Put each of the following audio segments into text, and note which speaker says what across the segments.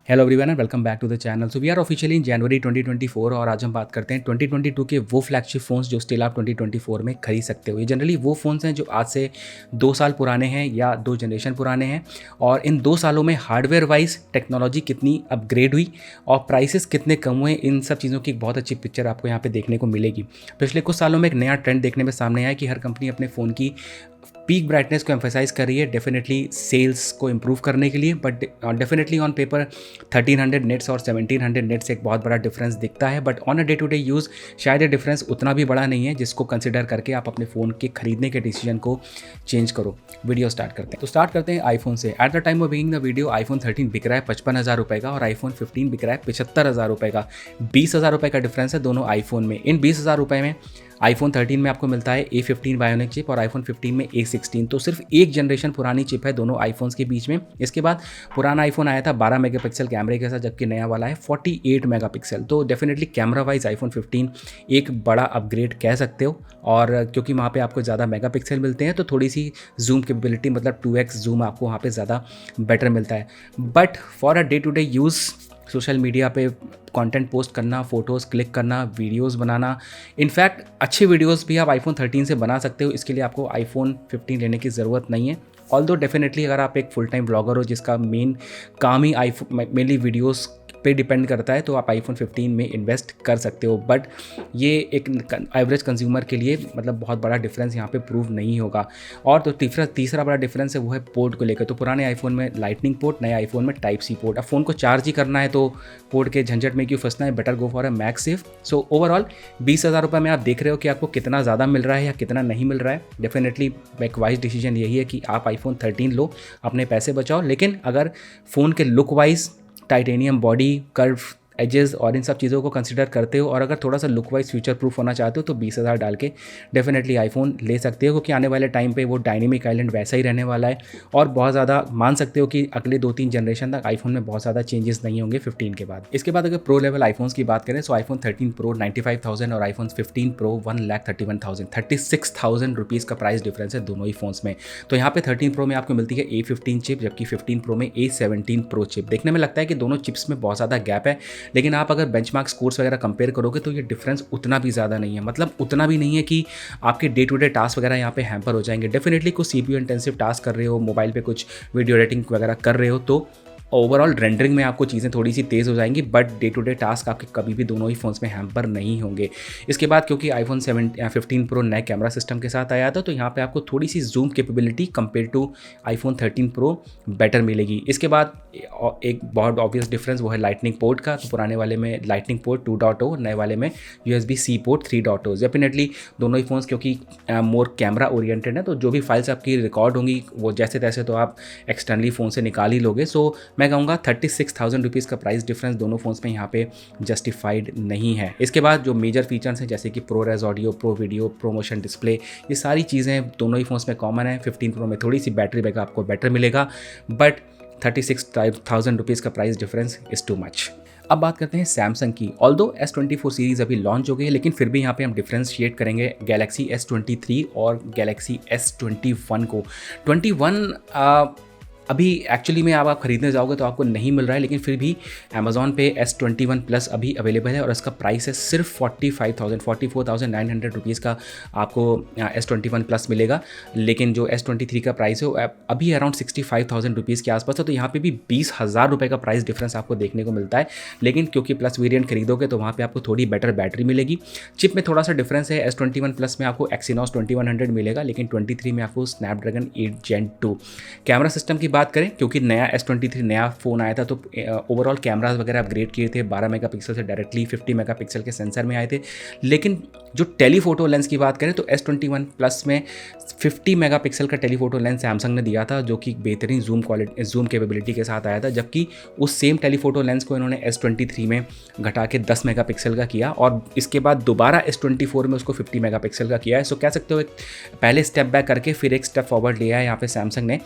Speaker 1: Hello everyone and welcome back to the channel. So we are officially in January 2024 और आज हम बात करते हैं 2022 के वो फ्लैगशिप फ़ोन्स जो स्टिल आप 2024 में खरीद सकते हो। ये जनरली वो फ़ोन्स हैं जो आज से 2 साल पुराने हैं या 2 जनरेशन पुराने हैं और इन 2 सालों में हार्डवेयर वाइज टेक्नोलॉजी कितनी अपग्रेड हुई और प्राइसेस कितने कम हुए, इन सब चीज़ों की एक बहुत अच्छी पिक्चर आपको यहाँ पे देखने को मिलेगी। पिछले कुछ सालों में एक नया ट्रेंड देखने में सामने आया कि हर कंपनी अपने फ़ोन की पीक ब्राइटनेस को एम्फेसाइज कर रही है, डेफिनेटली सेल्स को इम्प्रूव करने के लिए। But definitely on paper 1300 nits और 1700 नेट्स एक बहुत बड़ा डिफरेंस दिखता है, but on a day to day use शायद ये डिफरेंस उतना भी बड़ा नहीं है जिसको कंसिडर करके आप अपने फ़ोन के खरीदने के डिसीजन को चेंज करो। वीडियो स्टार्ट करते हैं। तो स्टार्ट करते हैं आईफोन से। At the time of being the video iPhone 13 बिक रहा है 55,000 रुपये का और आईफोन 15 बिक रहा है 75,000 रुपये का। 20,000 रुपये का डिफरेंस है दोनों आईफोन में। इन 20,000 रुपये में आईफोन 13 में आपको मिलता है A15 बायोनिक चिप और आईफोन 15 में A16। तो सिर्फ एक जनरेशन पुरानी चिप है दोनों आईफोन्स के बीच में। इसके बाद पुराना आईफोन आया था 12 मेगापिक्सल कैमरे के साथ, जबकि नया वाला है 48 मेगापिक्सल। तो डेफिनेटली कैमरा वाइज आईफोन 15 एक बड़ा अपग्रेड कह सकते हो, और क्योंकि वहाँ पे आपको ज़्यादा मेगापिक्सल मिलते हैं तो थोड़ी सी जूम कैपेबिलिटी, मतलब 2x जूम आपको वहाँ पे ज़्यादा बेटर मिलता है। But for a day to day use, social media पे कंटेंट पोस्ट करना, फ़ोटोज़ क्लिक करना, वीडियोस बनाना, इनफैक्ट अच्छे वीडियोस भी आप आईफोन 13 से बना सकते हो। इसके लिए आपको आईफोन 15 लेने की ज़रूरत नहीं है। ऑल्दो डेफिनेटली अगर आप एक फुल टाइम ब्लॉगर हो जिसका मेन काम ही आईफोन मेनली वीडियोस पे डिपेंड करता है, तो आप आईफोन 15 में इन्वेस्ट कर सकते हो। बट ये एक एवरेज कंज्यूमर के लिए मतलब बहुत बड़ा डिफरेंस यहाँ पे प्रूव नहीं होगा। और तो तीसरा बड़ा डिफरेंस है वो है पोर्ट को लेकर। तो पुराने आईफोन में लाइटनिंग पोर्ट, नए आईफोन में टाइप सी पोर्ट। अब फ़ोन को चार्ज ही करना है तो पोर्ट के झंझट में क्यों फंसना है, better go for a max safe. So overall 20,000 रुपये में आप देख रहे हो कि आपको कितना ज़्यादा मिल रहा है या कितना नहीं मिल रहा है। डेफिनेटली एक वाइज डिसीजन यही है कि आप आईफोन 13 लो, अपने पैसे बचाओ। लेकिन अगर फ़ोन के look wise, titanium body, curve edges और इन सब चीज़ों को कंसिडर करते हो और अगर थोड़ा सा लुक वाइज फ्यूचर प्रूफ होना चाहते हो तो 20,000 डाल के डेफिनेटली आईफोन ले सकते हो, क्योंकि आने वाले टाइम पे वो डायनेमिक आइलैंड वैसा ही रहने वाला है। और बहुत ज़्यादा मान सकते हो कि अगले 2-3 जनरेशन तक आईफोन में बहुत ज़्यादा चेंजेस नहीं होंगे 15 के बाद। इसके बाद अगर प्रो लेवल आईफोन्स की बात करें तो आईफोन 13 प्रो 95,000 और आईफोन 15 प्रो 1,31,000, 36,000 रुपीज़ का प्राइस डिफरेंस है दोनों ही फोन्स में। तो यहाँ पे 13 प्रो में आपको मिलती है A15 चिप, जबकि 15 प्रो में A17 प्रो चिप। देखने में लगता है कि दोनों चिप्स में बहुत ज़्यादा गैप है, लेकिन आप अगर बेंचमार्क स्कोर्स वगैरह कंपेयर करोगे तो ये डिफरेंस उतना भी ज़्यादा नहीं है। मतलब उतना भी नहीं है कि आपके डे टू डे टास्क वगैरह यहाँ पे हैम्पर हो जाएंगे। डेफिनेटली कुछ CPU इंटेंसिव टास्क कर रहे हो, मोबाइल पे कुछ वीडियो एडिटिंग वगैरह कर रहे हो तो ओवरऑल रेंडरिंग में आपको चीज़ें थोड़ी सी तेज़ हो जाएंगी, but day to day task आपके कभी भी दोनों ही फ़ोन्स में हैम्पर नहीं होंगे। इसके बाद क्योंकि आईफोन 15 प्रो नए कैमरा सिस्टम के साथ आया था तो यहाँ पे आपको थोड़ी सी zoom capability compare to iPhone 13 pro better मिलेगी। इसके बाद एक बहुत ऑब्वियस डिफरेंस वो है लाइटनिंग पोर्ट का। तो पुराने वाले में लाइटनिंग पोर्ट 2.0, नए वाले में USB-C पोर्ट 3.0। डेफिनेटली दोनों ही फ़ोन्स क्योंकि मोर कैमरा ओरिएंटेड है तो जो भी फाइल्स आपकी रिकॉर्ड होंगी वो जैसे तैसे तो आप एक्सटर्नली फ़ोन से निकाल ही लोगे। सो मैं कहूँगा 36,000 रुपीज़ का प्राइस डिफरेंस दोनों फ़ोन्स में यहाँ पे जस्टिफाइड नहीं है। इसके बाद जो मेजर फीचर्स हैं जैसे कि ProRes audio, pro video, pro motion display, ये सारी चीज़ें दोनों ही फ़ोन्स में कॉमन है। 15 प्रो में थोड़ी सी बैटरी बैकअप आपको बेटर मिलेगा, बट 36,000 रुपीज़ का price difference is too much. अब बात करते हैं सैमसंग की। ऑल्दो S24 सीरीज़ अभी लॉन्च हो गई है, लेकिन फिर भी यहाँ पे हम डिफ्रेंशिएट करेंगे गैलेक्सी S23 और गैलेक्सी S21 को। 21 अभी एक्चुअली में आप खरीदने जाओगे तो आपको नहीं मिल रहा है, लेकिन फिर भी अमेज़ॉन पे S21 प्लस अभी अवेलेबल है और इसका प्राइस है सिर्फ 44,900 रुपीज़ का आपको S21 प्लस मिलेगा। लेकिन जो S23 का प्राइस है वो अभी अराउंड 65,000 रुपीज़ के आसपास है। तो यहाँ पे भी 20,000 रुपये का प्राइस डिफरेंस आपको देखने को मिलता है, लेकिन क्योंकि प्लस वेरिएंट खरीदोगे तो वहाँ पर आपको थोड़ी बेटर बैटरी मिलेगी। चिप में थोड़ा सा डिफरेंस है, S21 प्लस में आपको Exynos 2100 मिलेगा, लेकिन 23 में आपको स्नैपड्रैगन 8 Gen 2। कैमरा सिस्टम की बात करें, क्योंकि नया S23 नया फ़ोन आया था तो ओवरऑल कैमरास वगैरह अपग्रेड किए थे। 12 मेगापिक्सल से डायरेक्टली 50 मेगापिक्सल के सेंसर में आए थे। लेकिन जो टेलीफोटो लेंस की बात करें तो S21 प्लस में 50 मेगापिक्सल का टेलीफोटो लेंस सैमसंग ने दिया था, जो कि बेहतरीन जूम कैपेबिलिटी के साथ आया था। जबकि उस सेम टेलीफोटो लेंस को इन्होंने S23 में घटा के 10 मेगापिक्सल का किया और इसके बाद दोबारा S24 में उसको 50 मेगापिक्सल का किया है। सो कह सकते हो एक पहले स्टेप बैक करके फिर एक स्टेप फॉरवर्ड लिया है यहाँ पे सैमसंग ने।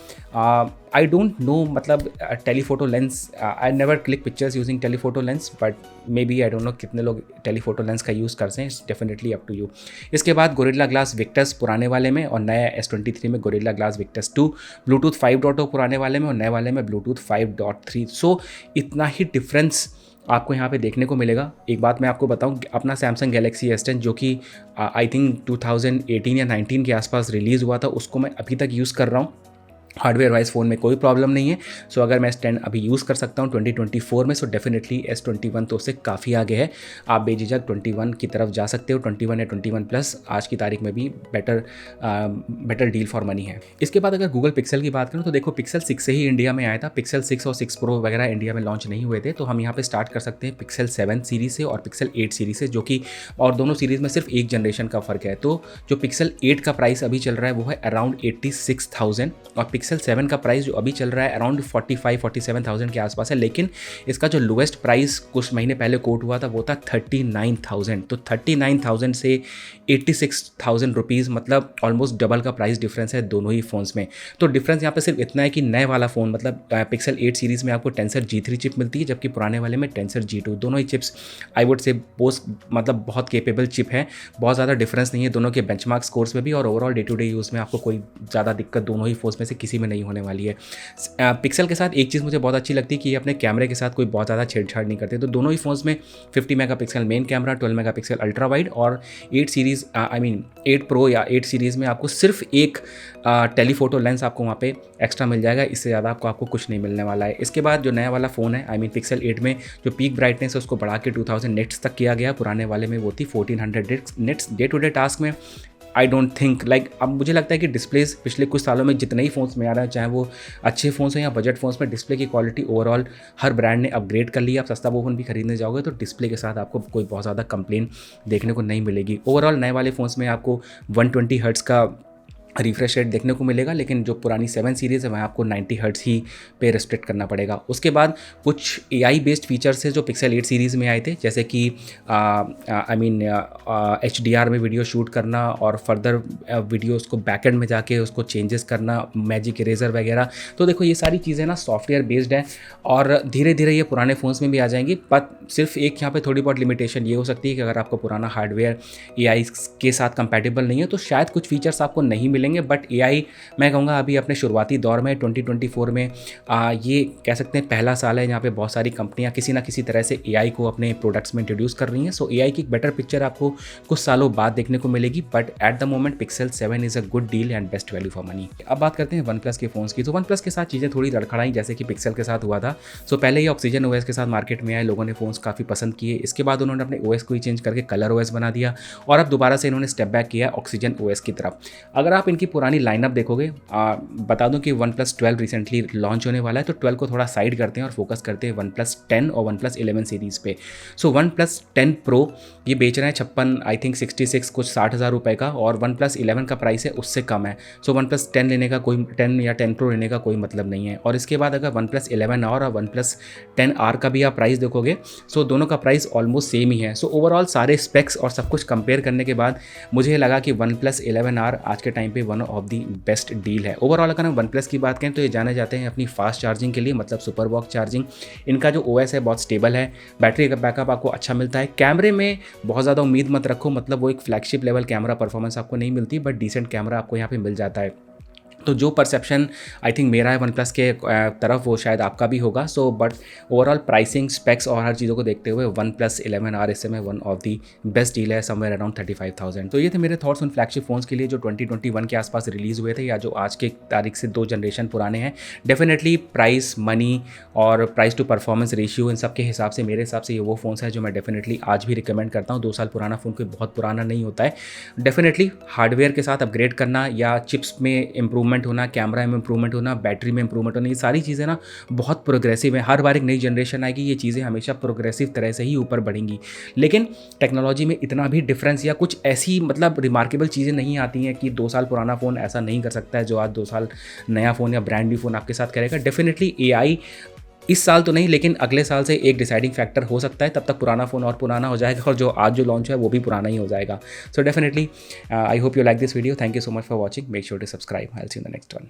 Speaker 1: आई डोंट नो मतलब telephoto lens, I never click pictures using telephoto lens, but maybe I don't know कितने लोग टेलीफोटो लेंस का यूज़ करते हैं, it's definitely up to you. इसके बाद गोरिल्ला ग्लास विक्टस पुराने वाले में और नया S23 में गोरिल्ला ग्लास विक्टस 2, ब्लूटूथ 5.0 पुराने वाले में और नए वाले में ब्लूटूथ 5.3। सो इतना ही डिफरेंस आपको यहाँ पे देखने को मिलेगा। एक बात मैं आपको बताऊँ, अपना सैमसंग गैलेक्सी S10 जो कि आई थिंक 2018 या 19 के आसपास रिलीज़ हुआ था, उसको मैं अभी तक यूज़ कर रहा हूँ। हार्डवेयर वाइज फ़ोन में कोई प्रॉब्लम नहीं है। सो अगर मैं S10 अभी यूज़ कर सकता हूँ 2024 में, सो डेफिनेटली S21 तो उससे काफ़ी आगे है। आप बेझिझक 21 की तरफ जा सकते हो, 21 या 21 प्लस आज की तारीख में भी बेटर डील फॉर मनी है। इसके बाद अगर गूगल पिक्सल की बात करूँ तो देखो पिक्सल 6 से ही इंडिया में आया था, पिक्सल 6 और 6 प्रो वगैरह इंडिया में लॉन्च नहीं हुए थे। तो हम यहाँ पर स्टार्ट कर सकते हैं पिक्सल 7 सीरीज़ से और पिक्सल 8 सीरीज़ से, जो कि और दोनों सीरीज़ में सिर्फ एक जनरेशन का फ़र्क है। तो जो पिक्सल 8 का प्राइस अभी चल रहा है वो है अराउंड 86,000 और पिक्सल 7 का प्राइस जो अभी चल रहा है अराउंड 45-47,000 के आसपास है। लेकिन इसका जो लोएस्ट प्राइस कुछ महीने पहले कोट हुआ था वो था 39,000। तो 39,000 से 86,000 रुपीज़, मतलब ऑलमोस्ट डबल का प्राइस डिफरेंस है दोनों ही फ़ोन्स में। तो डिफरेंस यहाँ पे सिर्फ इतना है कि नए वाला फ़ोन मतलब पिक्सल 8 सीरीज़ में आपको टेंसर G3 चिप मिलती है, जबकि पुराने वाले में टेंसर G2। दोनों ही चिप्स आई वुड से मतलब बहुत केपेबल चिप है, बहुत ज़्यादा डिफरेंस नहीं है दोनों के बेंचमार्क स्कोर्स में भी, और overall day to day use में आपको कोई ज़्यादा दिक्कत दोनों ही फ़ोन्स में से किसी में नहीं होने वाली है। पिक्सल के साथ एक चीज़ मुझे बहुत अच्छी लगती है कि ये अपने कैमरे के साथ कोई बहुत ज़्यादा छेड़छाड़ नहीं करते। तो दोनों ही फ़ोन्स में 50 megapixel main camera, 12 megapixel ultra wide, और 8 सीरीज़ 8 प्रो या 8 सीरीज़ में आपको सिर्फ एक टेलीफोटो लेंस आपको वहाँ पे एक्स्ट्रा मिल जाएगा। इससे ज़्यादा आपको कुछ नहीं मिलने वाला है। इसके बाद जो नया वाला फ़ोन है पिक्सल 8 में जो पीक ब्राइटनेस है उसको बढ़ा के 2000 नेट्स तक किया गया, पुराने वाले में वो थी 1400 nits. Day to day task में आई डोंट थिंक लाइक, अब मुझे लगता है कि डिस्प्लेस पिछले कुछ सालों में जितने ही फ़ोन्स में आ रहा है, चाहे वो अच्छे फ़ोन्स हैं या बजट फ़ोन्स में, डिस्प्ले की क्वालिटी ओवरऑल हर ब्रांड ने अपग्रेड कर लिया। आप सस्ता फ़ोन भी खरीदने जाओगे तो डिस्प्ले के साथ आपको कोई बहुत ज़्यादा कंप्लेन देखने को नहीं मिलेगी। ओवरऑल नए वाले फ़ोन्स में आपको 120 हर्ट्ज़ का रिफ्रेश रेट देखने को मिलेगा, लेकिन जो पुरानी 7 सीरीज़ है वहाँ आपको 90 हर्ट्ज़ ही पे रिस्ट्रिक्ट करना पड़ेगा। उसके बाद कुछ AI बेस्ड फीचर्स है जो पिक्सल 8 सीरीज़ में आए थे, जैसे कि HDR में वीडियो शूट करना और फर्दर वीडियो उसको बैकएंड में जाके उसको चेंजेस करना, मैजिक इरेजर वगैरह। तो देखो ये सारी चीज़ें ना सॉफ्टवेयर बेस्ड हैं और धीरे धीरे ये पुराने फ़ोन्स में भी आ जाएंगी। बट सिर्फ एक यहाँ पे थोड़ी बहुत लिमिटेशन ये हो सकती है कि अगर आपका पुराना हार्डवेयर AI के साथ कंपैटिबल नहीं है तो शायद कुछ फीचर्स आपको नहीं मिलेंगे। बट AI मैं कहूँगा अभी अपने शुरुआती दौर में 2024 में ये कह सकते हैं पहला साल है जहाँ पे बहुत सारी कंपनियाँ किसी ना किसी तरह से AI को अपने प्रोडक्ट्स में इंट्रोड्यूस कर रही हैं। सो AI की एक बेटर पिक्चर आपको कुछ सालों बाद देखने को मिलेगी। But at the moment pixel 7 is a good deal and best value for money. अब बात करते हैं वन प्लस के फ़ोन्स की। तो वन प्लस के साथ चीज़ें थोड़ी लड़खड़ाई जैसे कि पिक्सल के साथ हुआ था। सो पहले ही ऑक्सीजन OS के साथ मार्केट में आए, लोगों ने फ़ोन्स काफ़ी पसंद किए। इसके बाद उन्होंने अपने OS को ही चेंज करके कलर OS बना दिया और अब दोबारा से इन्होंने स्टेप बैक किया ऑक्सीजन OS की तरफ। अगर आप इनकी पुरानी लाइनअप देखोगे, बता दूं कि OnePlus 12 रिसेंटली लॉन्च होने वाला है, तो 12 को थोड़ा साइड करते हैं और फोकस करते हैं OnePlus 10 और OnePlus 11 सीरीज़ पे। सो OnePlus 10 Pro ये बेच रहे हैं 56 आई थिंक 66 कुछ 60,000 रुपये का, और OnePlus 11 का प्राइस है उससे कम है। सो OnePlus 10 लेने का कोई 10 या 10 Pro लेने का कोई मतलब नहीं है। और इसके बाद अगर OnePlus 11R और OnePlus 10R का भी आप प्राइस देखोगे, सो दोनों का प्राइस ऑलमोस्ट सेम ही है। सो ओवरऑल सारे स्पेक्स और सब कुछ कंपेयर करने के बाद मुझे लगा कि OnePlus 11R आज के टाइम पे one of the best deal है। ओवरऑल अगर हम OnePlus की बात करें तो ये जाने जाते हैं अपनी फास्ट चार्जिंग के लिए, मतलब सुपर वॉक चार्जिंग। इनका जो OS है बहुत स्टेबल है, बैटरी का बैकअप आपको अच्छा मिलता है। कैमरे में बहुत ज़्यादा उम्मीद मत रखो, मतलब वो एक फ्लैगशिप लेवल कैमरा परफॉर्मेंस आपको नहीं मिलती, बट डिसेंट कैमरा आपको यहाँ पे मिल जाता है। तो जो परसेप्शन आई थिंक मेरा है OnePlus के तरफ वो शायद आपका भी होगा। So but overall pricing, specs और हर चीज़ों को देखते हुए OnePlus 11R इस समय one of the best deal है, समवेयर अराउंड 35,000। तो ये थे मेरे थॉट्स उन फ्लैगशिप फ़ोन्स के लिए जो 2021 के आसपास रिलीज़ हुए थे या जो आज के तारीख से 2 जनरेशन पुराने हैं। डेफिनेटली प्राइस, मनी और प्राइस टू परफॉर्मेंस रेशियो इन सब के हिसाब से मेरे हिसाब से ये वो फ़ोन्स है जो मैं डेफिनेटली आज भी रिकमेंड करता हूँ। 2 साल पुराना फ़ोन कोई बहुत पुराना नहीं होता है। डेफिनेटली हार्डवेयर के साथ अपग्रेड करना या चिप्स में इम्प्रूवमेंट होना, कैमरा में इम्प्रूवमेंट होना, बैटरी में इम्प्रूवमेंट होना, ये सारी चीज़ें ना बहुत प्रोग्रेसिव है। हर बार एक नई जनरेशन आएगी, ये चीज़ें हमेशा प्रोग्रेसिव तरह से ही ऊपर बढ़ेंगी। लेकिन टेक्नोलॉजी में इतना भी डिफरेंस या कुछ ऐसी मतलब रिमार्केबल चीज़ें नहीं आती हैं कि 2 साल पुराना फ़ोन ऐसा नहीं कर सकता है जो आज 2 साल नया फ़ोन या ब्रांड न्यू फ़ोन आपके साथ करेगा। डेफिनेटली AI इस साल तो नहीं, लेकिन अगले साल से एक डिसाइडिंग फैक्टर हो सकता है। तब तक पुराना फ़ोन और पुराना हो जाएगा और जो आज जो लॉन्च है वो भी पुराना ही हो जाएगा। So definitely I hope you like this video. Thank you so much for watching. Make sure to subscribe. I will see you in the next one.